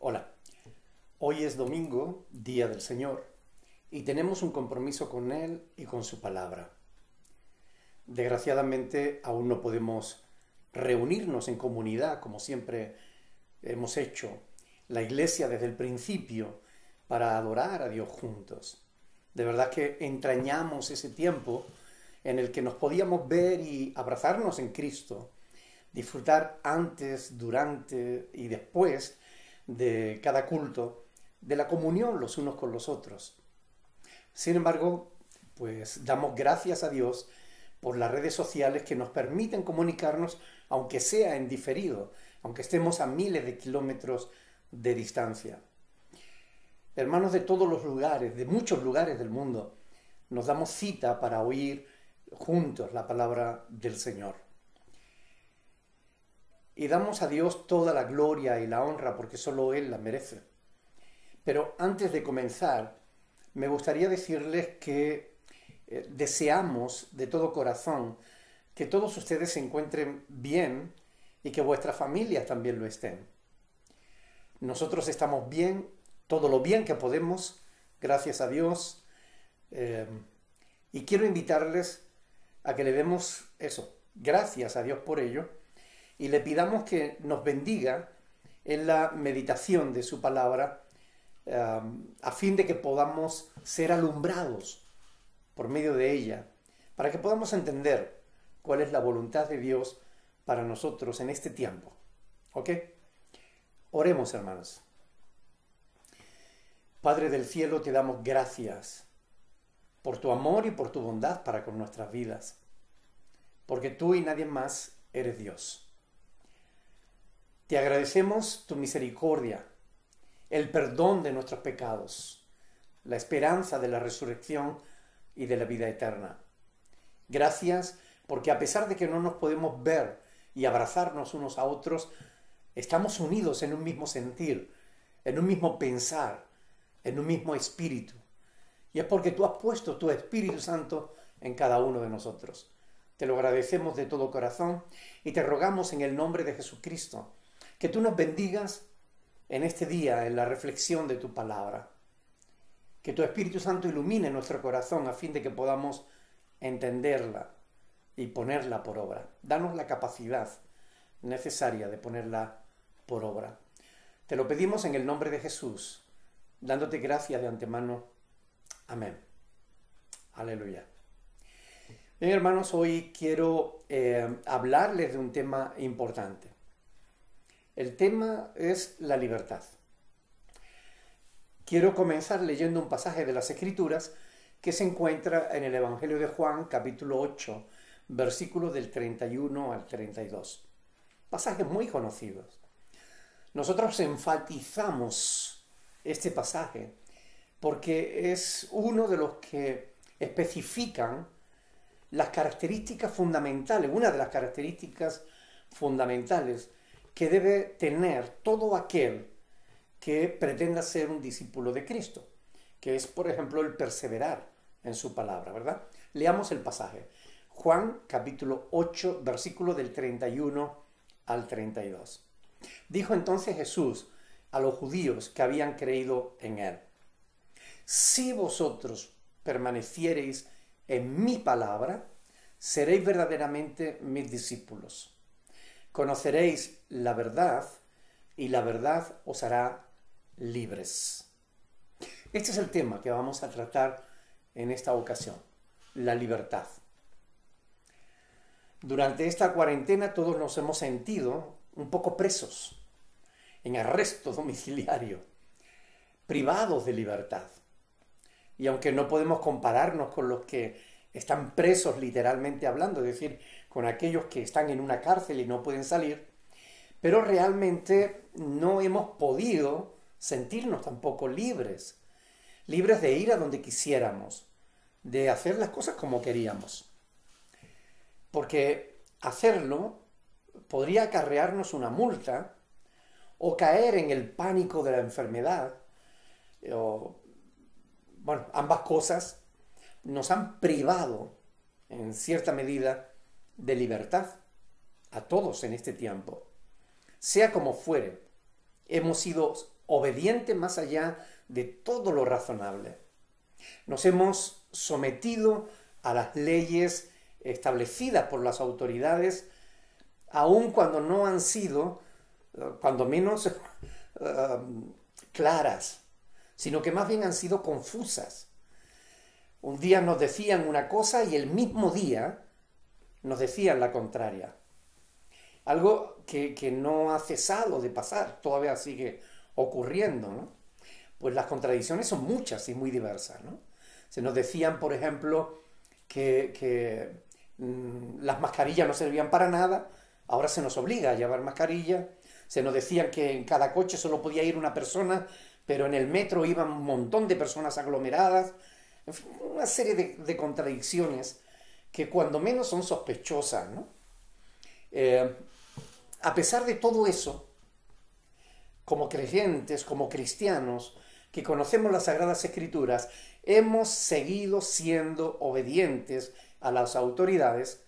Hola, hoy es domingo, Día del Señor, y tenemos un compromiso con Él y con su palabra. Desgraciadamente aún no podemos reunirnos en comunidad como siempre hemos hecho la Iglesia desde el principio para adorar a Dios juntos. De verdad que entrañamos ese tiempo en el que nos podíamos ver y abrazarnos en Cristo, disfrutar antes, durante y después de cada culto de la comunión los unos con los otros. Sin embargo, pues damos gracias a Dios por las redes sociales que nos permiten comunicarnos, aunque sea en diferido, aunque estemos a miles de kilómetros de distancia. Hermanos de todos los lugares, de muchos lugares del mundo, nos damos cita para oír juntos la palabra del Señor. Y damos a Dios toda la gloria y la honra porque solo Él la merece. Pero antes de comenzar, me gustaría decirles que deseamos de todo corazón que todos ustedes se encuentren bien y que vuestras familias también lo estén. Nosotros estamos bien, todo lo bien que podemos, gracias a Dios. Y quiero invitarles a que le demos eso, gracias a Dios por ello, y le pidamos que nos bendiga en la meditación de su palabra, a fin de que podamos ser alumbrados por medio de ella, para que podamos entender cuál es la voluntad de Dios para nosotros en este tiempo. ¿Ok? Oremos, hermanos. Padre del cielo, te damos gracias por tu amor y por tu bondad para con nuestras vidas, porque tú y nadie más eres Dios. Te agradecemos tu misericordia, el perdón de nuestros pecados, la esperanza de la resurrección y de la vida eterna. Gracias porque a pesar de que no nos podemos ver y abrazarnos unos a otros, estamos unidos en un mismo sentir, en un mismo pensar, en un mismo espíritu. Y es porque tú has puesto tu Espíritu Santo en cada uno de nosotros. Te lo agradecemos de todo corazón y te rogamos en el nombre de Jesucristo que tú nos bendigas en este día, en la reflexión de tu palabra. Que tu Espíritu Santo ilumine nuestro corazón a fin de que podamos entenderla y ponerla por obra. Danos la capacidad necesaria de ponerla por obra. Te lo pedimos en el nombre de Jesús, dándote gracias de antemano. Amén. Aleluya. Bien, hermanos, hoy quiero hablarles de un tema importante. El tema es la libertad. Quiero comenzar leyendo un pasaje de las Escrituras que se encuentra en el Evangelio de Juan, capítulo 8, versículos del 31 al 32. Pasajes muy conocidos. Nosotros enfatizamos este pasaje porque es uno de los que especifican las características fundamentales, una de las características fundamentales que debe tener todo aquel que pretenda ser un discípulo de Cristo, que es, por ejemplo, el perseverar en su palabra, ¿verdad? Leamos el pasaje. Juan, capítulo 8, versículo del 31 al 32. Dijo entonces Jesús a los judíos que habían creído en él: si vosotros permaneciereis en mi palabra, seréis verdaderamente mis discípulos. Conoceréis la verdad y la verdad os hará libres. Este es el tema que vamos a tratar en esta ocasión, la libertad. Durante esta cuarentena todos nos hemos sentido un poco presos, en arresto domiciliario, privados de libertad. Y aunque no podemos compararnos con los que están presos literalmente hablando, es decir, con aquellos que están en una cárcel y no pueden salir, pero realmente no hemos podido sentirnos tampoco libres, libres de ir a donde quisiéramos, de hacer las cosas como queríamos. Porque hacerlo podría acarrearnos una multa o caer en el pánico de la enfermedad. Ambas cosas nos han privado en cierta medida de libertad a todos en este tiempo. Sea como fuere, hemos sido obedientes más allá de todo lo razonable. Nos hemos sometido a las leyes establecidas por las autoridades, aun cuando no han sido, cuando menos, claras, sino que más bien han sido confusas. Un día nos decían una cosa y el mismo día nos decían la contraria. Algo que no ha cesado de pasar, todavía sigue ocurriendo, ¿no? Pues las contradicciones son muchas y muy diversas, ¿no? Se nos decían, por ejemplo, que las mascarillas no servían para nada, ahora se nos obliga a llevar mascarilla. Se nos decían que en cada coche solo podía ir una persona, pero en el metro iban un montón de personas aglomeradas. En fin, una serie de contradicciones que cuando menos son sospechosas, ¿no? A pesar de todo eso, como creyentes, como cristianos, que conocemos las Sagradas Escrituras, hemos seguido siendo obedientes a las autoridades,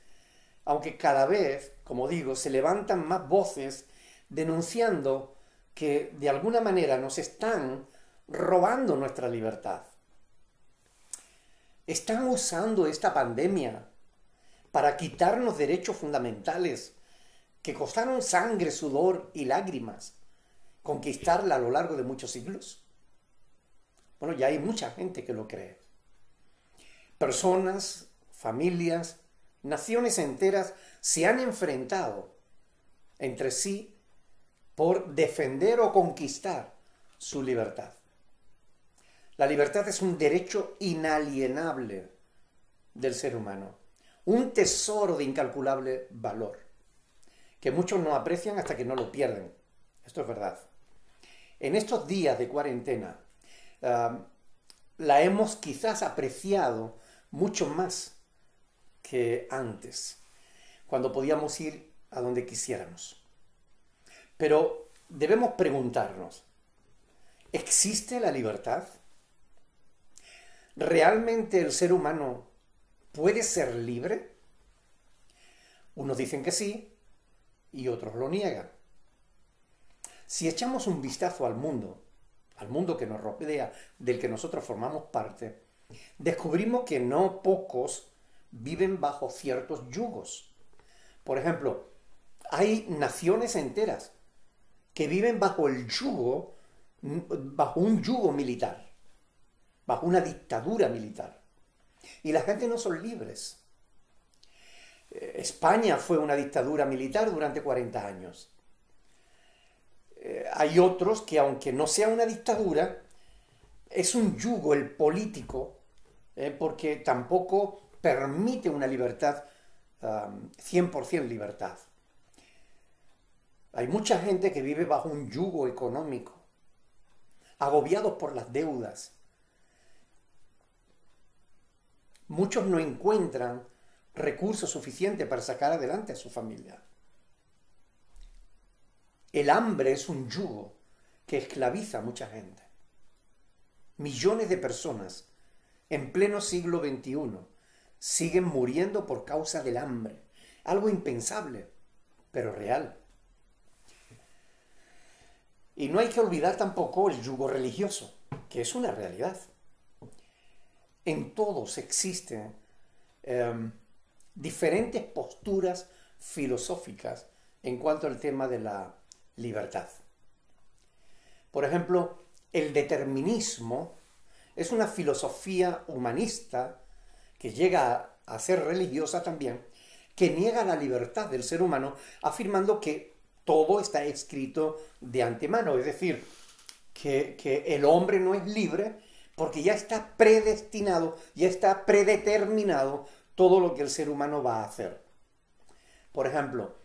aunque cada vez, como digo, se levantan más voces denunciando que de alguna manera nos están robando nuestra libertad. Están usando esta pandemia para quitarnos derechos fundamentales que costaron sangre, sudor y lágrimas conquistarla a lo largo de muchos siglos. Bueno, ya hay mucha gente que lo cree. Personas, familias, naciones enteras se han enfrentado entre sí por defender o conquistar su libertad. La libertad es un derecho inalienable del ser humano, un tesoro de incalculable valor, que muchos no aprecian hasta que no lo pierden. Esto es verdad. En estos días de cuarentena, la hemos quizás apreciado mucho más que antes, cuando podíamos ir a donde quisiéramos. Pero debemos preguntarnos, ¿existe la libertad? ¿Realmente el ser humano puede ser libre? Unos dicen que sí y otros lo niegan. Si echamos un vistazo al mundo que nos rodea, del que nosotros formamos parte, descubrimos que no pocos viven bajo ciertos yugos. Por ejemplo, hay naciones enteras que viven bajo un yugo militar, bajo una dictadura militar. Y la gente no son libres. España fue una dictadura militar durante 40 años. Hay otros que, aunque no sea una dictadura, es un yugo el político, porque tampoco permite una libertad, 100% libertad. Hay mucha gente que vive bajo un yugo económico, agobiados por las deudas. Muchos no encuentran recursos suficientes para sacar adelante a su familia. El hambre es un yugo que esclaviza a mucha gente. Millones de personas en pleno siglo XXI siguen muriendo por causa del hambre. Algo impensable, pero real. Y no hay que olvidar tampoco el yugo religioso, que es una realidad. En todos existen diferentes posturas filosóficas en cuanto al tema de la libertad. Por ejemplo, el determinismo es una filosofía humanista que llega a ser religiosa también, que niega la libertad del ser humano, afirmando que todo está escrito de antemano, es decir, que el hombre no es libre porque ya está predestinado, ya está predeterminado todo lo que el ser humano va a hacer. Por ejemplo,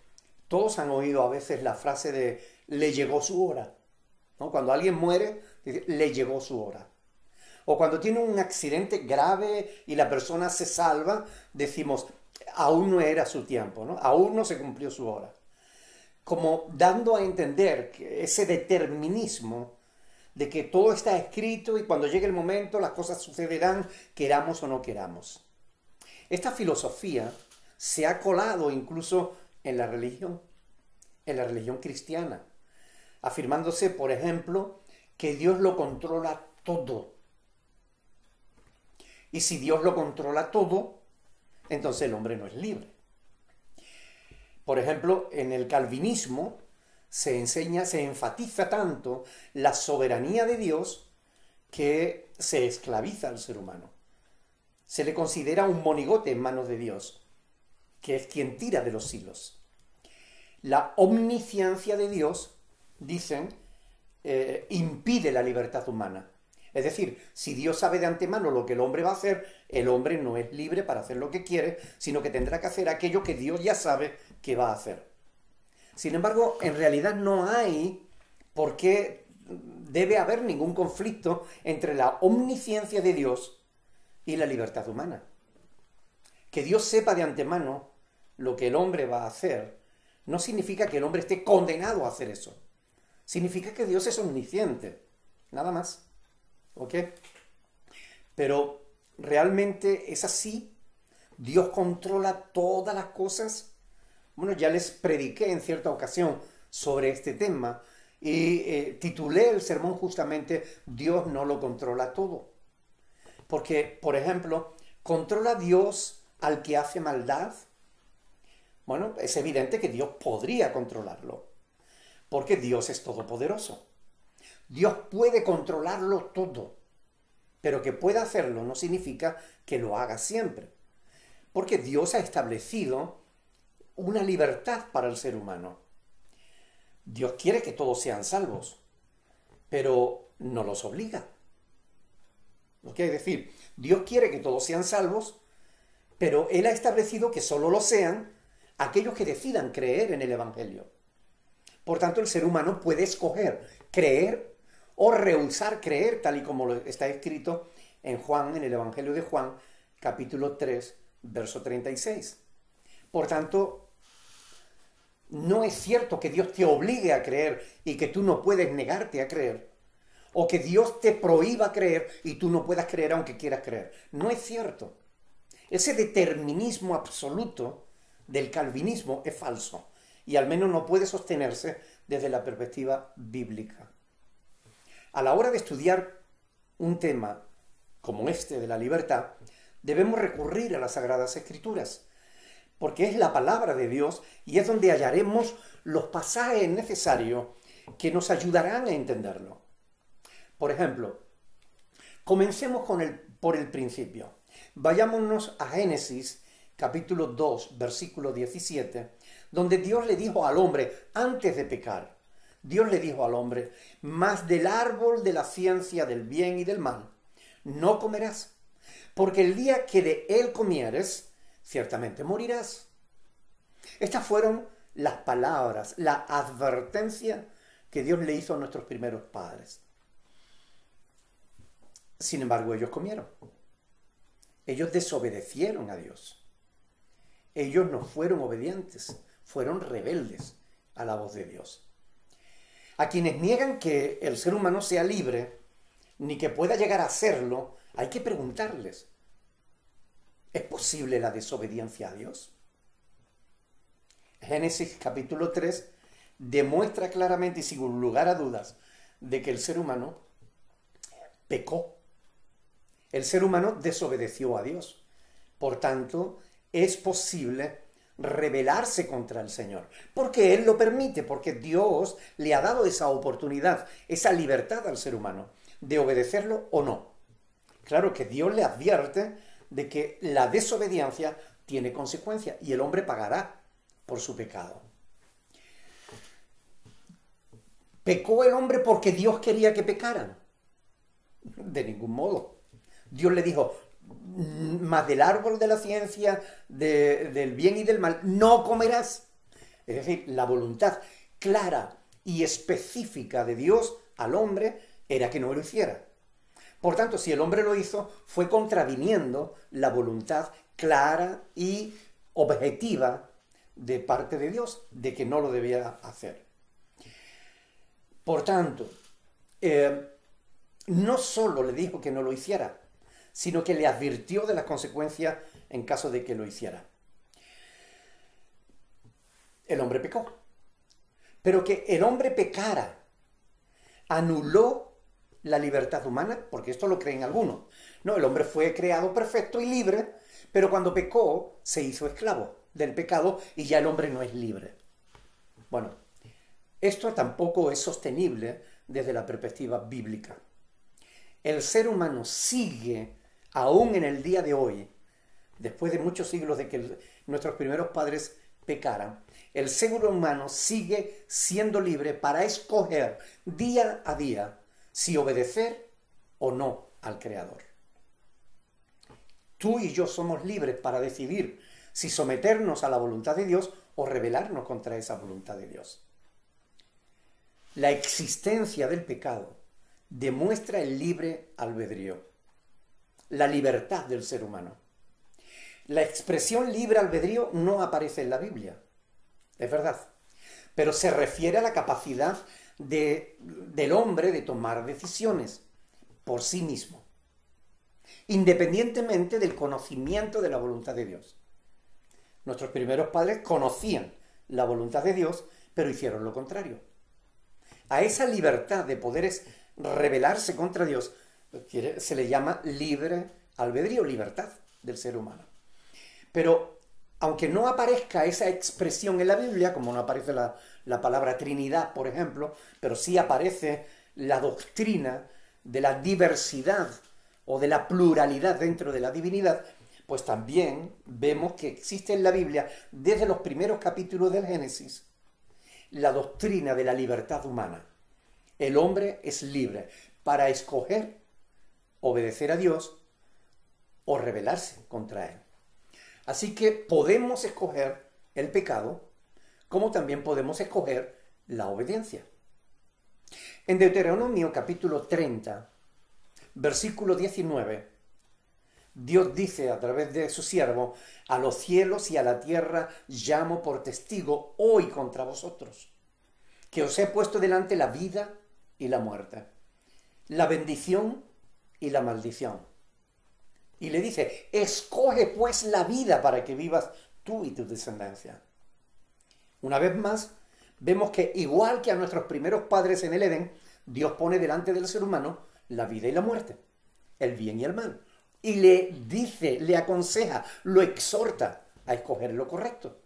todos han oído a veces la frase de le llegó su hora, ¿no? Cuando alguien muere, dice, le llegó su hora. O cuando tiene un accidente grave y la persona se salva, decimos, aún no era su tiempo, ¿no? Aún no se cumplió su hora. Como dando a entender que ese determinismo de que todo está escrito y cuando llegue el momento las cosas sucederán, queramos o no queramos. Esta filosofía se ha colado incluso en la religión cristiana, afirmándose, por ejemplo, que Dios lo controla todo. Y si Dios lo controla todo, entonces el hombre no es libre. Por ejemplo, en el calvinismo se enfatiza tanto la soberanía de Dios que se esclaviza al ser humano. Se le considera un monigote en manos de Dios, que es quien tira de los hilos. La omnisciencia de Dios, dicen, impide la libertad humana. Es decir, si Dios sabe de antemano lo que el hombre va a hacer, el hombre no es libre para hacer lo que quiere, sino que tendrá que hacer aquello que Dios ya sabe que va a hacer. Sin embargo, en realidad no hay por qué debe haber ningún conflicto entre la omnisciencia de Dios y la libertad humana. Que Dios sepa de antemano lo que el hombre va a hacer no significa que el hombre esté condenado a hacer eso. Significa que Dios es omnisciente, nada más. ¿Ok? Pero realmente es así. Dios controla todas las cosas. Bueno, ya les prediqué en cierta ocasión sobre este tema y titulé el sermón justamente Dios no lo controla todo. Porque, por ejemplo, ¿controla Dios al que hace maldad? Bueno, es evidente que Dios podría controlarlo, porque Dios es todopoderoso. Dios puede controlarlo todo, pero que pueda hacerlo no significa que lo haga siempre, porque Dios ha establecido una libertad para el ser humano. Dios quiere que todos sean salvos, pero no los obliga. ¿Ok? Es decir, Dios quiere que todos sean salvos, pero Él ha establecido que solo lo sean aquellos que decidan creer en el Evangelio. Por tanto, el ser humano puede escoger creer o rehusar creer, tal y como está escrito en Juan, en el Evangelio de Juan, capítulo 3, verso 36. Por tanto, no es cierto que Dios te obligue a creer y que tú no puedes negarte a creer, o que Dios te prohíba creer y tú no puedas creer aunque quieras creer. No es cierto. Ese determinismo absoluto del calvinismo es falso y al menos no puede sostenerse desde la perspectiva bíblica. A la hora de estudiar un tema como este de la libertad, debemos recurrir a las Sagradas Escrituras, porque es la palabra de Dios y es donde hallaremos los pasajes necesarios que nos ayudarán a entenderlo. Por ejemplo, comencemos por el principio. Vayámonos a Génesis, capítulo 2, versículo 17, donde Dios le dijo al hombre, antes de pecar, Dios le dijo al hombre, mas del árbol de la ciencia del bien y del mal no comerás, porque el día que de él comieres, ciertamente morirás. Estas fueron las palabras, la advertencia que Dios le hizo a nuestros primeros padres. Sin embargo, ellos comieron. Ellos desobedecieron a Dios. Ellos no fueron obedientes, fueron rebeldes a la voz de Dios. A quienes niegan que el ser humano sea libre, ni que pueda llegar a serlo, hay que preguntarles, ¿es posible la desobediencia a Dios? Génesis capítulo 3 demuestra claramente y sin lugar a dudas de que el ser humano pecó. El ser humano desobedeció a Dios. Por tanto, es posible rebelarse contra el Señor, porque Él lo permite, porque Dios le ha dado esa oportunidad, esa libertad al ser humano, de obedecerlo o no. Claro que Dios le advierte de que la desobediencia tiene consecuencias y el hombre pagará por su pecado. ¿Pecó el hombre porque Dios quería que pecaran? De ningún modo. Dios le dijo, mas del árbol de la ciencia del bien y del mal no comerás. Es decir, la voluntad clara y específica de Dios al hombre era que no lo hiciera. Por tanto, si el hombre lo hizo, fue contraviniendo la voluntad clara y objetiva de parte de Dios, de que no lo debía hacer. Por tanto, no solo le dijo que no lo hiciera, sino que le advirtió de las consecuencias en caso de que lo hiciera. El hombre pecó. Pero que el hombre pecara anuló la libertad humana? Porque esto lo creen algunos. No, el hombre fue creado perfecto y libre, pero cuando pecó se hizo esclavo del pecado y ya el hombre no es libre. Bueno, esto tampoco es sostenible desde la perspectiva bíblica. El ser humano sigue, aún en el día de hoy, después de muchos siglos de que nuestros primeros padres pecaran, el ser humano sigue siendo libre para escoger día a día si obedecer o no al Creador. Tú y yo somos libres para decidir si someternos a la voluntad de Dios o rebelarnos contra esa voluntad de Dios. La existencia del pecado demuestra el libre albedrío, la libertad del ser humano. La expresión libre albedrío no aparece en la Biblia, es verdad, pero se refiere a la capacidad del hombre de tomar decisiones por sí mismo, independientemente del conocimiento de la voluntad de Dios. Nuestros primeros padres conocían la voluntad de Dios, pero hicieron lo contrario. A esa libertad de poder rebelarse contra Dios se le llama libre albedrío, libertad del ser humano. Pero aunque no aparezca esa expresión en la Biblia, como no aparece la palabra Trinidad, por ejemplo, pero sí aparece la doctrina de la diversidad o de la pluralidad dentro de la divinidad, pues también vemos que existe en la Biblia, desde los primeros capítulos del Génesis, la doctrina de la libertad humana. El hombre es libre para escoger obedecer a Dios o rebelarse contra Él. Así que podemos escoger el pecado, como también podemos escoger la obediencia. En Deuteronomio capítulo 30, versículo 19, Dios dice a través de su siervo: a los cielos y a la tierra llamo por testigo hoy contra vosotros, que os he puesto delante la vida y la muerte, la bendición y la maldición. Y le dice: escoge pues la vida para que vivas tú y tu descendencia. Una vez más, vemos que igual que a nuestros primeros padres en el Edén, Dios pone delante del ser humano la vida y la muerte, el bien y el mal. Y le dice, le aconseja, lo exhorta a escoger lo correcto.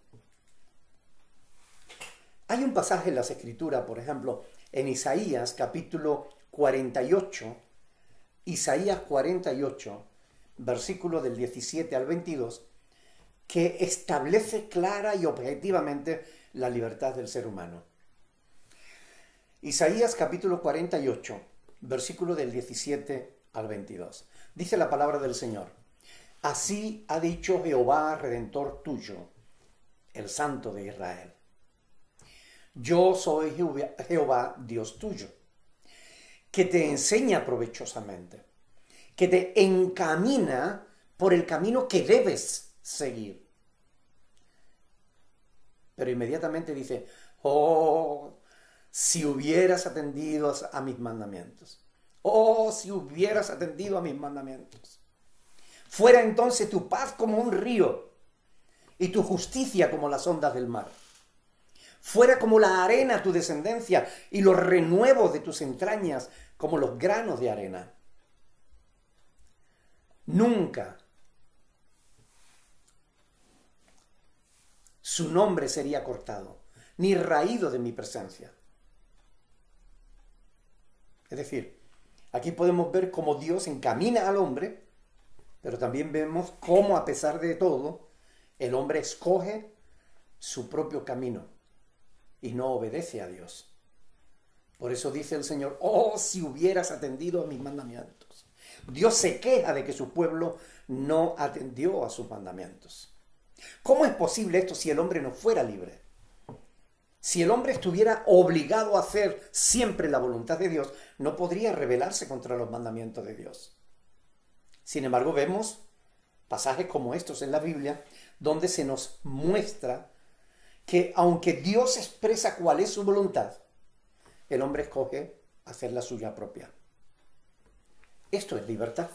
Hay un pasaje en las Escrituras, por ejemplo, en Isaías capítulo 48, Isaías 48, versículo del 17 al 22, que establece clara y objetivamente la libertad del ser humano. Isaías capítulo 48, versículo del 17 al 22. Dice la palabra del Señor: así ha dicho Jehová, Redentor tuyo, el Santo de Israel. Yo soy Jehová, Dios tuyo, que te enseña provechosamente, que te encamina por el camino que debes seguir. Pero inmediatamente dice: oh, si hubieras atendido a mis mandamientos. Oh, si hubieras atendido a mis mandamientos. Fuera entonces tu paz como un río y tu justicia como las ondas del mar. Fuera como la arena tu descendencia y los renuevos de tus entrañas como los granos de arena. Nunca su nombre sería cortado, ni raído de mi presencia. Es decir, aquí podemos ver cómo Dios encamina al hombre, pero también vemos cómo, a pesar de todo, el hombre escoge su propio camino y no obedece a Dios. Por eso dice el Señor: oh, si hubieras atendido a mis mandamientos. Dios se queja de que su pueblo no atendió a sus mandamientos. ¿Cómo es posible esto si el hombre no fuera libre? Si el hombre estuviera obligado a hacer siempre la voluntad de Dios, no podría rebelarse contra los mandamientos de Dios. Sin embargo, vemos pasajes como estos en la Biblia, donde se nos muestra que aunque Dios expresa cuál es su voluntad, el hombre escoge hacer la suya propia. Esto es libertad.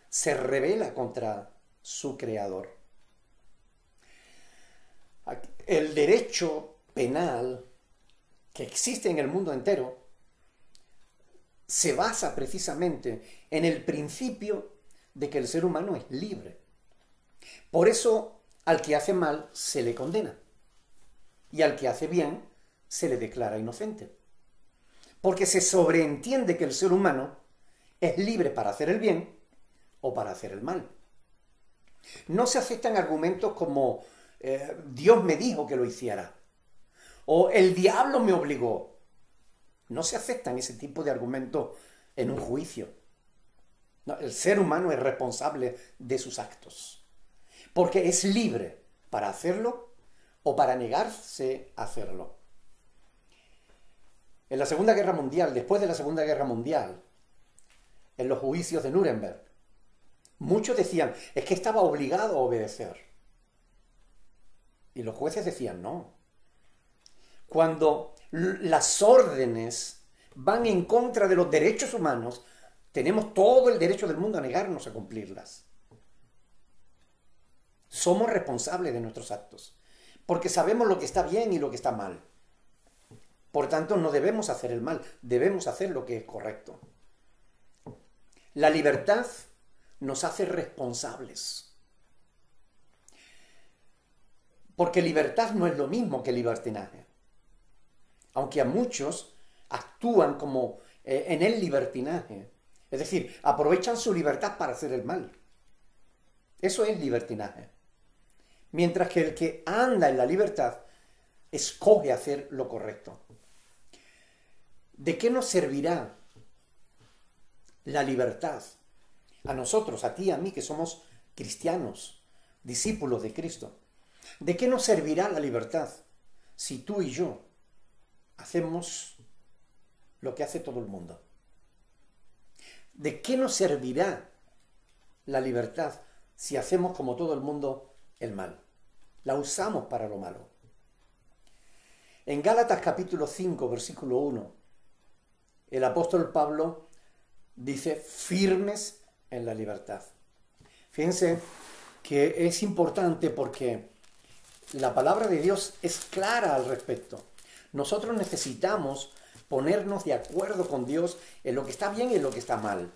Se rebela contra su creador. El derecho penal que existe en el mundo entero se basa precisamente en el principio de que el ser humano es libre. Por eso al que hace mal se le condena y al que hace bien se le declara inocente. Porque se sobreentiende que el ser humano es libre para hacer el bien o para hacer el mal. No se aceptan argumentos como Dios me dijo que lo hiciera o el diablo me obligó. No se aceptan ese tipo de argumentos en un juicio. No, el ser humano es responsable de sus actos, porque es libre para hacerlo o para negarse a hacerlo. En la Segunda Guerra Mundial, después de la Segunda Guerra Mundial, en los juicios de Nuremberg, muchos decían, es que estaba obligado a obedecer. Y los jueces decían, no. Cuando las órdenes van en contra de los derechos humanos, tenemos todo el derecho del mundo a negarnos a cumplirlas. Somos responsables de nuestros actos, porque sabemos lo que está bien y lo que está mal. Por tanto, no debemos hacer el mal, debemos hacer lo que es correcto. La libertad nos hace responsables. Porque libertad no es lo mismo que libertinaje. Aunque a muchos actúan como en el libertinaje. Es decir, aprovechan su libertad para hacer el mal. Eso es libertinaje. Mientras que el que anda en la libertad escoge hacer lo correcto. ¿De qué nos servirá la libertad a nosotros, a ti, a mí, que somos cristianos, discípulos de Cristo? ¿De qué nos servirá la libertad si tú y yo hacemos lo que hace todo el mundo? ¿De qué nos servirá la libertad si hacemos como todo el mundo el mal? La usamos para lo malo. En Gálatas capítulo 5, versículo 1, el apóstol Pablo dice, firmes en la libertad. Fíjense que es importante porque la palabra de Dios es clara al respecto. Nosotros necesitamos ponernos de acuerdo con Dios en lo que está bien y en lo que está mal.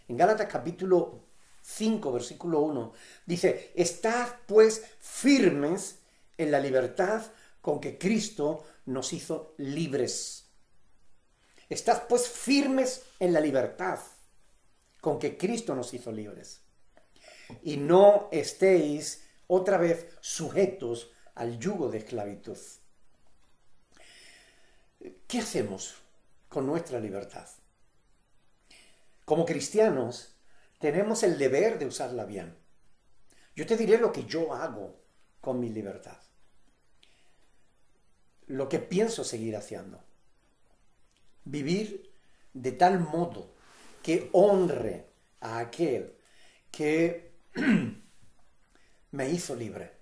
En Gálatas capítulo 5, versículo 1, dice, estad pues firmes en la libertad con que Cristo nos hizo libres. Estad pues firmes en la libertad con que Cristo nos hizo libres. Y no estéis otra vez sujetos al yugo de esclavitud. ¿Qué hacemos con nuestra libertad? Como cristianos, tenemos el deber de usarla bien. Yo te diré lo que yo hago con mi libertad. Lo que pienso seguir haciendo. Vivir de tal modo que honre a aquel que me hizo libre.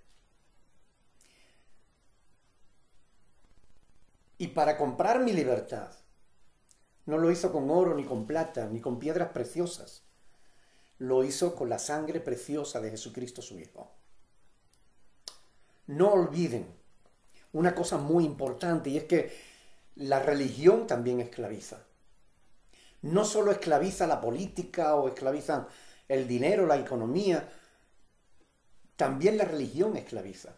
Y para comprar mi libertad, no lo hizo con oro, ni con plata, ni con piedras preciosas. Lo hizo con la sangre preciosa de Jesucristo su Hijo. No olviden una cosa muy importante, y es que la religión también esclaviza. No solo esclaviza la política o esclaviza el dinero, la economía, también la religión esclaviza.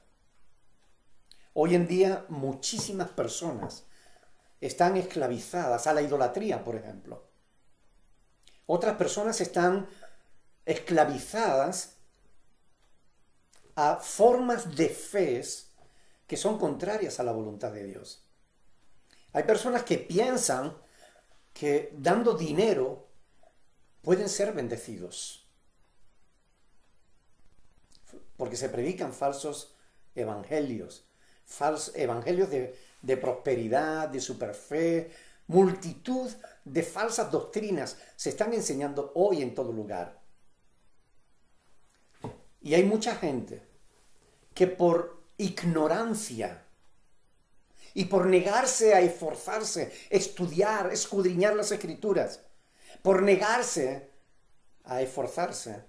Hoy en día muchísimas personas están esclavizadas a la idolatría, por ejemplo. Otras personas están esclavizadas a formas de fe que son contrarias a la voluntad de Dios. Hay personas que piensan que dando dinero pueden ser bendecidos, porque se predican falsos evangelios, evangelios de prosperidad, de superfe, multitud de falsas doctrinas se están enseñando hoy en todo lugar. Y hay mucha gente que por ignorancia y por negarse a esforzarse, estudiar, escudriñar las Escrituras, por negarse a esforzarse,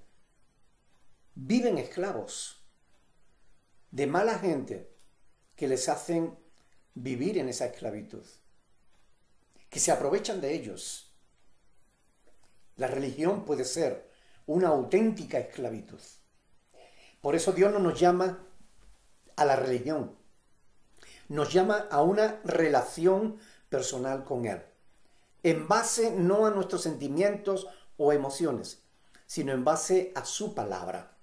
viven esclavos de mala gente que les hacen vivir en esa esclavitud, que se aprovechan de ellos. La religión puede ser una auténtica esclavitud. Por eso Dios no nos llama a la religión, nos llama a una relación personal con Él, en base no a nuestros sentimientos o emociones, sino en base a su palabra,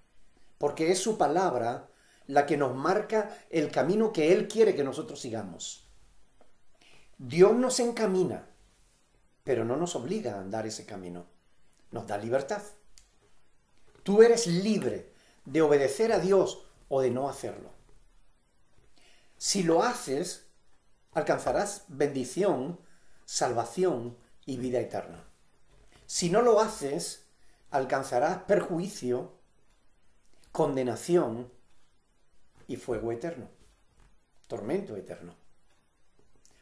porque es su palabra la que nos marca el camino que Él quiere que nosotros sigamos. Dios nos encamina, pero no nos obliga a andar ese camino, nos da libertad. Tú eres libre de obedecer a Dios o de no hacerlo. Si lo haces, alcanzarás bendición, salvación y vida eterna. Si no lo haces, alcanzarás perjuicio, condenación y fuego eterno, tormento eterno.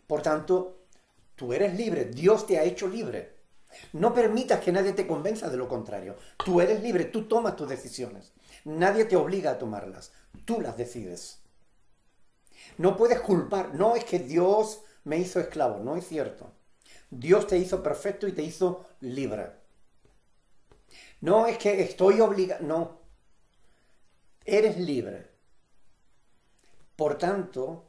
Por tanto, tú eres libre, Dios te ha hecho libre. No permitas que nadie te convenza de lo contrario. Tú eres libre, tú tomas tus decisiones. Nadie te obliga a tomarlas, tú las decides. No puedes culpar, no es que Dios me hizo esclavo, no es cierto. Dios te hizo perfecto y te hizo libre. No es que estoy obligado, no. Eres libre. Por tanto,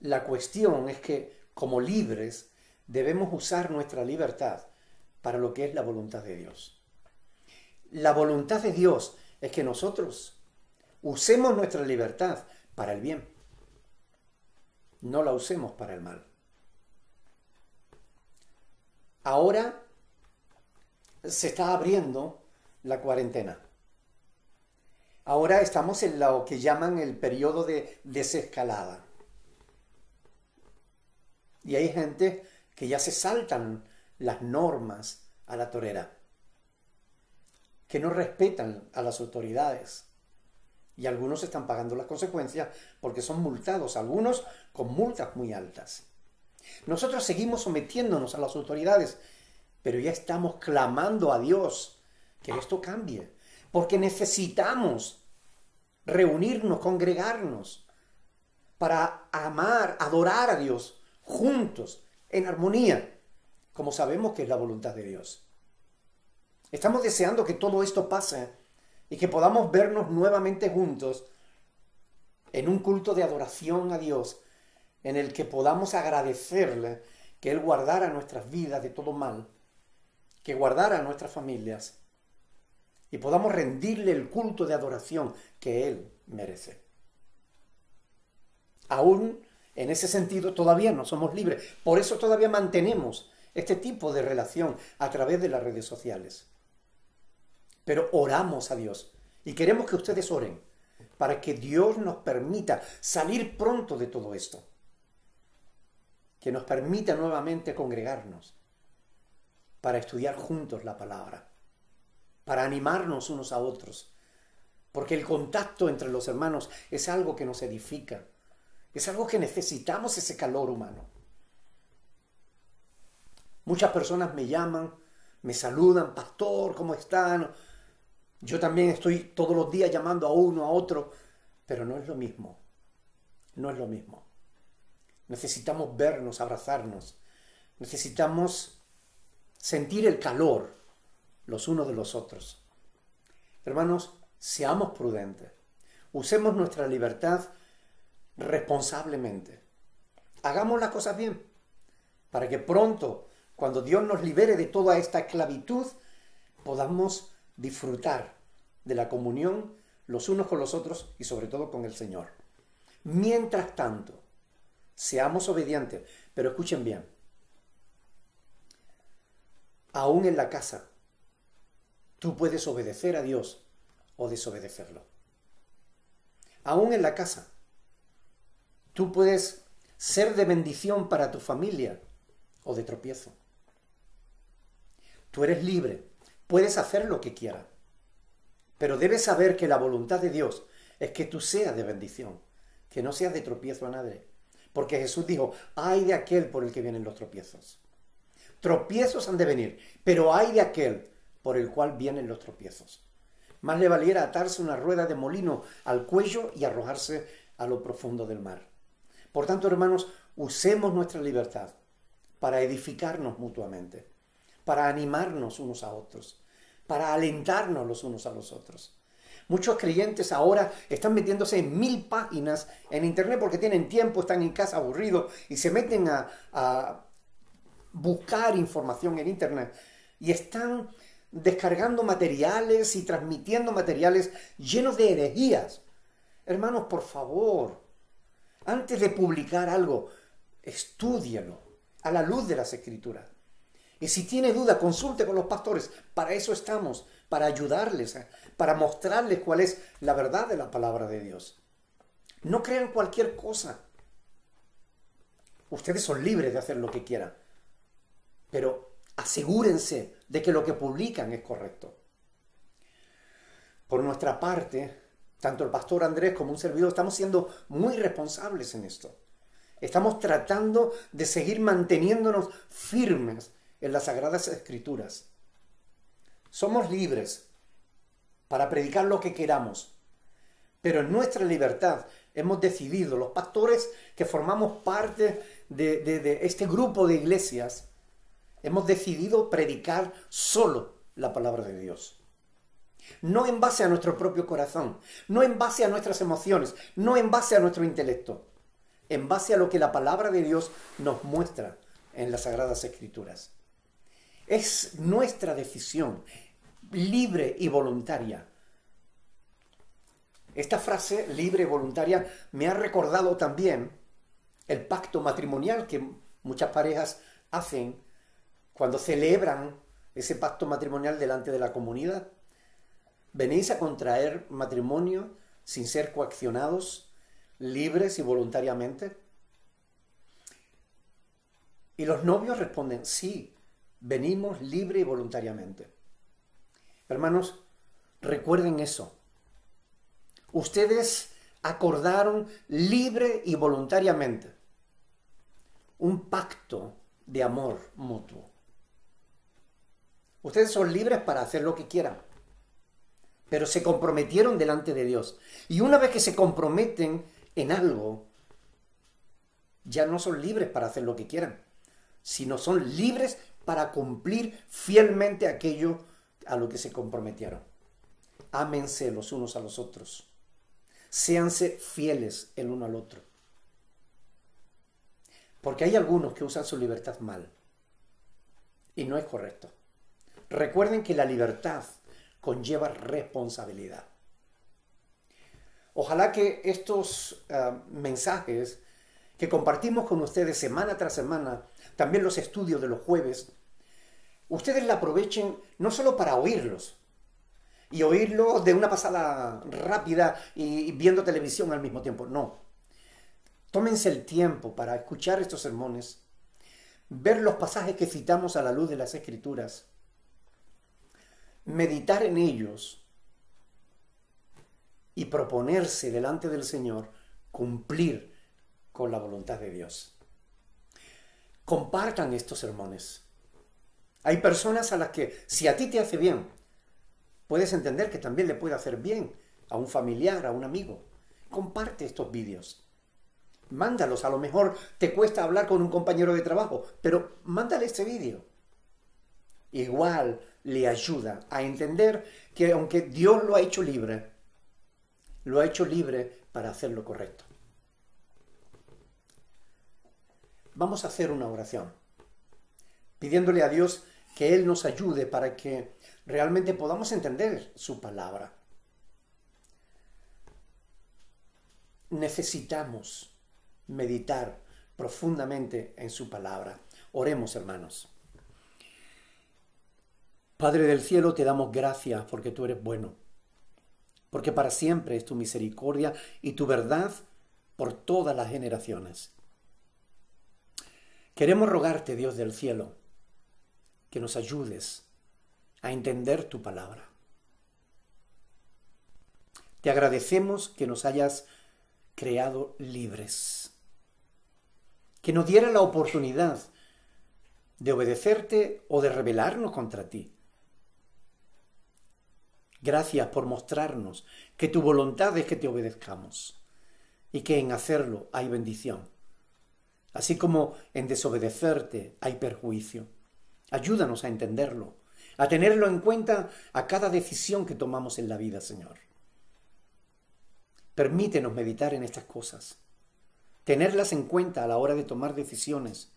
la cuestión es que como libres debemos usar nuestra libertad para lo que es la voluntad de Dios. La voluntad de Dios es que nosotros usemos nuestra libertad para el bien. No la usemos para el mal. Ahora se está abriendo la cuarentena. Ahora estamos en lo que llaman el periodo de desescalada. Y hay gente que ya se saltan las normas a la torera, que no respetan a las autoridades. Y algunos están pagando las consecuencias porque son multados, algunos con multas muy altas. Nosotros seguimos sometiéndonos a las autoridades, pero ya estamos clamando a Dios que esto cambie, porque necesitamos reunirnos, congregarnos, para amar, adorar a Dios juntos, en armonía, como sabemos que es la voluntad de Dios. Estamos deseando que todo esto pase y que podamos vernos nuevamente juntos en un culto de adoración a Dios, en el que podamos agradecerle que Él guardara nuestras vidas de todo mal, que guardara a nuestras familias, y podamos rendirle el culto de adoración que Él merece. Aún en ese sentido todavía no somos libres, por eso todavía mantenemos este tipo de relación a través de las redes sociales. Pero oramos a Dios y queremos que ustedes oren para que Dios nos permita salir pronto de todo esto, que nos permita nuevamente congregarnos para estudiar juntos la palabra, para animarnos unos a otros, porque el contacto entre los hermanos es algo que nos edifica, es algo que necesitamos, ese calor humano. Muchas personas me llaman, me saludan, pastor, ¿cómo están? Yo también estoy todos los días llamando a uno, a otro, pero no es lo mismo, no es lo mismo. Necesitamos vernos, abrazarnos, necesitamos sentir el calor los unos de los otros. Hermanos, seamos prudentes, usemos nuestra libertad responsablemente. Hagamos las cosas bien, para que pronto, cuando Dios nos libere de toda esta esclavitud, podamos disfrutar de la comunión los unos con los otros y sobre todo con el Señor. Mientras tanto, seamos obedientes, pero escuchen bien, aún en la casa, tú puedes obedecer a Dios o desobedecerlo. Aún en la casa, tú puedes ser de bendición para tu familia o de tropiezo. Tú eres libre, puedes hacer lo que quieras, pero debes saber que la voluntad de Dios es que tú seas de bendición, que no seas de tropiezo a nadie. Porque Jesús dijo, ay de aquel por el que vienen los tropiezos. Tropiezos han de venir, pero ay de aquel por el cual vienen los tropiezos. Más le valiera atarse una rueda de molino al cuello y arrojarse a lo profundo del mar. Por tanto, hermanos, usemos nuestra libertad para edificarnos mutuamente, para animarnos unos a otros, para alentarnos los unos a los otros. Muchos creyentes ahora están metiéndose en 1000 páginas en internet porque tienen tiempo, están en casa aburridos y se meten a buscar información en internet y están descargando materiales y transmitiendo materiales llenos de herejías. Hermanos, por favor, antes de publicar algo, estúdialo a la luz de las Escrituras. Y si tiene duda, consulte con los pastores. Para eso estamos, para ayudarles, para mostrarles cuál es la verdad de la palabra de Dios. No crean cualquier cosa. Ustedes son libres de hacer lo que quieran, pero asegúrense de que lo que publican es correcto. Por nuestra parte, tanto el pastor Andrés como un servidor estamos siendo muy responsables en esto. Estamos tratando de seguir manteniéndonos firmes en las Sagradas Escrituras. Somos libres para predicar lo que queramos, pero en nuestra libertad hemos decidido, los pastores que formamos parte de este grupo de iglesias, hemos decidido predicar solo la palabra de Dios. No en base a nuestro propio corazón, no en base a nuestras emociones, no en base a nuestro intelecto, en base a lo que la palabra de Dios nos muestra en las Sagradas Escrituras. Es nuestra decisión, libre y voluntaria. Esta frase, libre y voluntaria, me ha recordado también el pacto matrimonial que muchas parejas hacen cuando celebran ese pacto matrimonial delante de la comunidad. ¿Venís a contraer matrimonio sin ser coaccionados, libres y voluntariamente? Y los novios responden, sí, venimos libre y voluntariamente. Hermanos, recuerden eso. Ustedes acordaron libre y voluntariamente un pacto de amor mutuo. Ustedes son libres para hacer lo que quieran, pero se comprometieron delante de Dios. Y una vez que se comprometen en algo, ya no son libres para hacer lo que quieran, sino son libres para cumplir fielmente aquello a lo que se comprometieron. Ámense los unos a los otros. Séanse fieles el uno al otro. Porque hay algunos que usan su libertad mal. Y no es correcto. Recuerden que la libertad conlleva responsabilidad. Ojalá que estos mensajes que compartimos con ustedes semana tras semana, también los estudios de los jueves, ustedes la aprovechen no solo para oírlos, y oírlos de una pasada rápida y viendo televisión al mismo tiempo. No. Tómense el tiempo para escuchar estos sermones, ver los pasajes que citamos a la luz de las Escrituras, meditar en ellos y proponerse delante del Señor cumplir con la voluntad de Dios. Compartan estos sermones. Hay personas a las que, si a ti te hace bien, puedes entender que también le puede hacer bien a un familiar, a un amigo. Comparte estos vídeos. Mándalos. A lo mejor te cuesta hablar con un compañero de trabajo, pero mándale este vídeo. Igual le ayuda a entender que aunque Dios lo ha hecho libre para hacer lo correcto. Vamos a hacer una oración, pidiéndole a Dios que Él nos ayude para que realmente podamos entender su palabra. Necesitamos meditar profundamente en su palabra. Oremos, hermanos. Padre del cielo, te damos gracias porque tú eres bueno, porque para siempre es tu misericordia y tu verdad por todas las generaciones. Queremos rogarte, Dios del cielo, que nos ayudes a entender tu palabra. Te agradecemos que nos hayas creado libres, que nos diera la oportunidad de obedecerte o de rebelarnos contra ti. Gracias por mostrarnos que tu voluntad es que te obedezcamos y que en hacerlo hay bendición, así como en desobedecerte hay perjuicio. Ayúdanos a entenderlo, a tenerlo en cuenta a cada decisión que tomamos en la vida, Señor. Permítenos meditar en estas cosas, tenerlas en cuenta a la hora de tomar decisiones,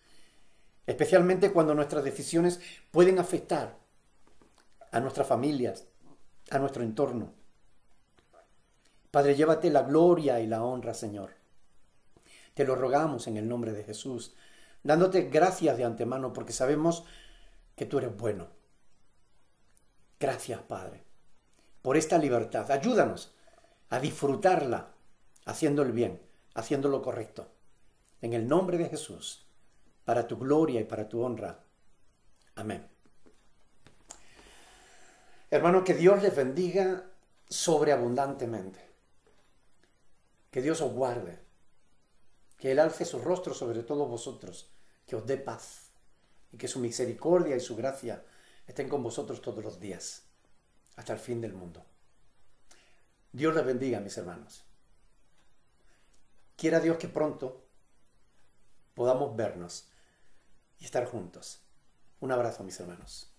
especialmente cuando nuestras decisiones pueden afectar a nuestras familias, a nuestro entorno. Padre, llévate la gloria y la honra, Señor. Te lo rogamos en el nombre de Jesús, dándote gracias de antemano porque sabemos que tú eres bueno. Gracias, Padre, por esta libertad. Ayúdanos a disfrutarla haciendo el bien, haciendo lo correcto. En el nombre de Jesús, para tu gloria y para tu honra. Amén. Hermano, que Dios les bendiga sobreabundantemente. Que Dios os guarde. Que Él alce su rostro sobre todos vosotros. Que os dé paz. Y que su misericordia y su gracia estén con vosotros todos los días. Hasta el fin del mundo. Dios les bendiga, mis hermanos. Quiera Dios que pronto podamos vernos y estar juntos. Un abrazo, mis hermanos.